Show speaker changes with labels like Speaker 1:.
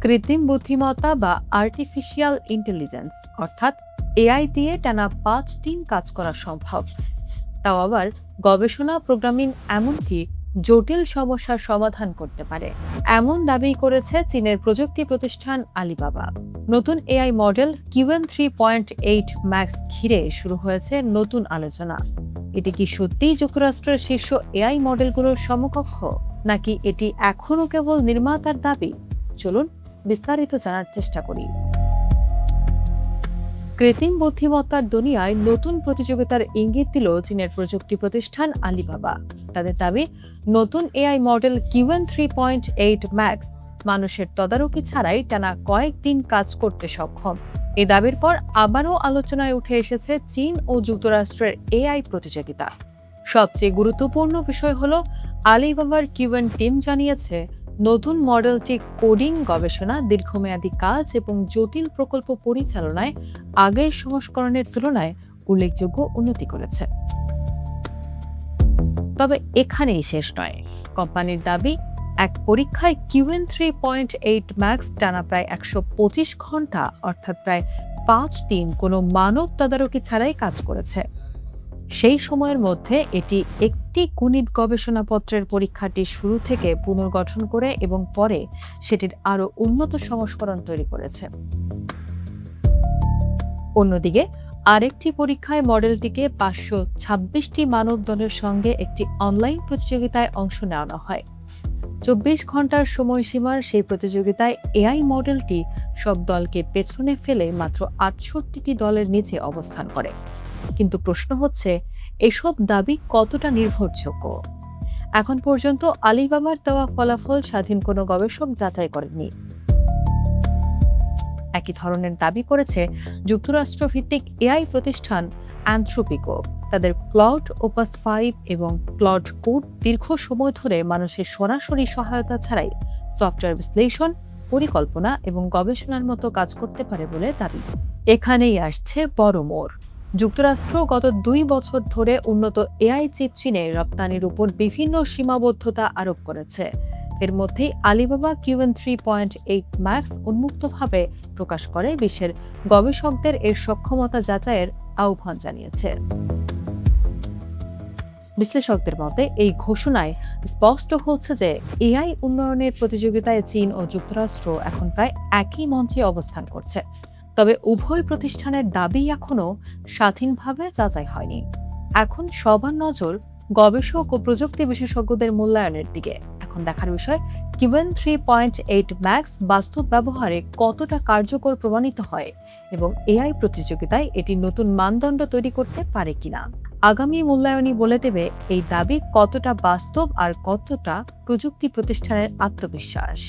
Speaker 1: কৃত্রিম বুদ্ধিমত্তা বা আর্টিফিশিয়াল ইন্টেলিজেন্স অর্থাৎ এআই দিয়ে টানা 5 দিন কাজ করা সম্ভব, তাও আবার গবেষণা, প্রোগ্রামিং, এমনকি জটিল সমস্যার সমাধান করতে পারে এমন দাবি করেছে চীনের প্রযুক্তি প্রতিষ্ঠান আলিবাবা। নতুন এআই মডেল Qwen 3.8 ম্যাক্স ঘিরে শুরু হয়েছে নতুন আলোচনা। এটি কি সত্যিই যুক্তরাষ্ট্রের শীর্ষ এআই মডেলগুলোর সমকক্ষ, নাকি এটি এখনও কেবল নির্মাতার দাবি? চলুন বিস্তারিত জানার চেষ্টা করি। কৃত্রিম বুদ্ধিমত্তার দুনিয়ায় নতুন প্রতিযোগিতার ইঙ্গিত দিল চীনের প্রযুক্তি প্রতিষ্ঠান আলিবাবা। তাদের দাবি, নতুন এআই মডেল Qwen 3.8 ম্যাক্স মানুষের তদারকি ছাড়াই টানা কয়েকদিন কাজ করতে সক্ষম। এই দাবির পর আবারও আলোচনায় উঠে এসেছে চীন ও যুক্তরাষ্ট্রের এআই প্রতিযোগিতা। সবচেয়ে গুরুত্বপূর্ণ বিষয় হলো, আলিবাবার কিউএন টিম জানিয়েছে নতুন মডেলটি কোডিং, গবেষণা, দীর্ঘমেয়াদী কাজ এবং জটিল প্রকল্প পরিচালনায় আগের সংস্করণের তুলনায় উল্লেখযোগ্য উন্নতি করেছে। তবে এখানেই শেষ নয়। কোম্পানির দাবি, এক পরীক্ষায় Qwen 3.8 ম্যাক্স টানা প্রায় 125 ঘন্টা অর্থাৎ প্রায় 5 দিন কোনো মানব তদারকি ছাড়াই কাজ করেছে। সেই সময়ের মধ্যে এটি একটি গণিত গবেষণাপত্রের পরীক্ষাটি শুরু থেকে পুনর্গঠন করে এবং পরে সেটির আরও উন্নত সংস্করণ তৈরি করেছে। অন্যদিকে আরেকটি পরীক্ষায় মডেলটিকে 526টি মানব দলের সঙ্গে একটি অনলাইন প্রতিযোগিতায় অংশ নেওয়ানো হয়। 24 ঘন্টার সময়সীমার সেই প্রতিযোগিতায় এআই মডেলটি সব দলকে পেছনে ফেলে মাত্র 68টি দলের নিচে অবস্থান করে। কিন্তু প্রশ্ন হচ্ছে, এসব দাবি কতটা নির্ভরযোগ্য? এখন পর্যন্ত আলিবাবার দেওয়া ফলাফল স্বাধীন কোনো গবেষক যাচাই করেননি। একই ধরনের দাবি করেছে যুক্তরাষ্ট্র ভিত্তিক এআই প্রতিষ্ঠান অ্যানথ্রোপিকো। তাদের ক্লাউড ওপাস 5 এবং ক্লাউড কোড দীর্ঘ সময় ধরে মানুষের সরাসরি সহায়তা ছাড়াই সফটওয়্যার বিশ্লেষণ, পরিকল্পনা এবং গবেষণার মতো কাজ করতে পারে বলে দাবি। এখানেই আসছে বড় মোড়। যুক্তরাষ্ট্র গত 2 বছর ধরে উন্নত এআই চিপ চীনে রপ্তানির উপর বিভিন্ন সীমাবদ্ধতা আরোপ করেছে। এর মধ্যেই আলিবাবা Qwen 3.8 ম্যাক্স উন্মুক্তভাবে প্রকাশ করে বিশ্বের গবেষকদের এর সক্ষমতা যাচাইয়ের আহ্বান জানিয়েছে। বিশ্লেষকদের মতে এই ঘোষণায় স্পষ্ট হচ্ছে যে এআই উন্নয়নের প্রতিযোগিতায় চীন ও যুক্তরাষ্ট্র এখন প্রায় একই মঞ্চে অবস্থান করছে। তবে উভয় প্রতিষ্ঠানের দাবি এখনও স্বাধীনভাবে যাচাই হয়নি। এখন সবার নজর গবেষক ও প্রযুক্তি বিশেষজ্ঞদের মূল্যায়নের দিকে। এখন দেখার বিষয়, Qwen 3.8 ম্যাক্স বাস্তব ব্যবহারে কতটা কার্যকর প্রমাণিত হয় এবং এআই প্রতিযোগিতায় এটি নতুন মানদণ্ড তৈরি করতে পারে কিনা। আগামী মূল্যায়নই বলে দেবে এই দাবি কতটা বাস্তব আর কতটা প্রযুক্তি প্রতিষ্ঠানের আত্মবিশ্বাস।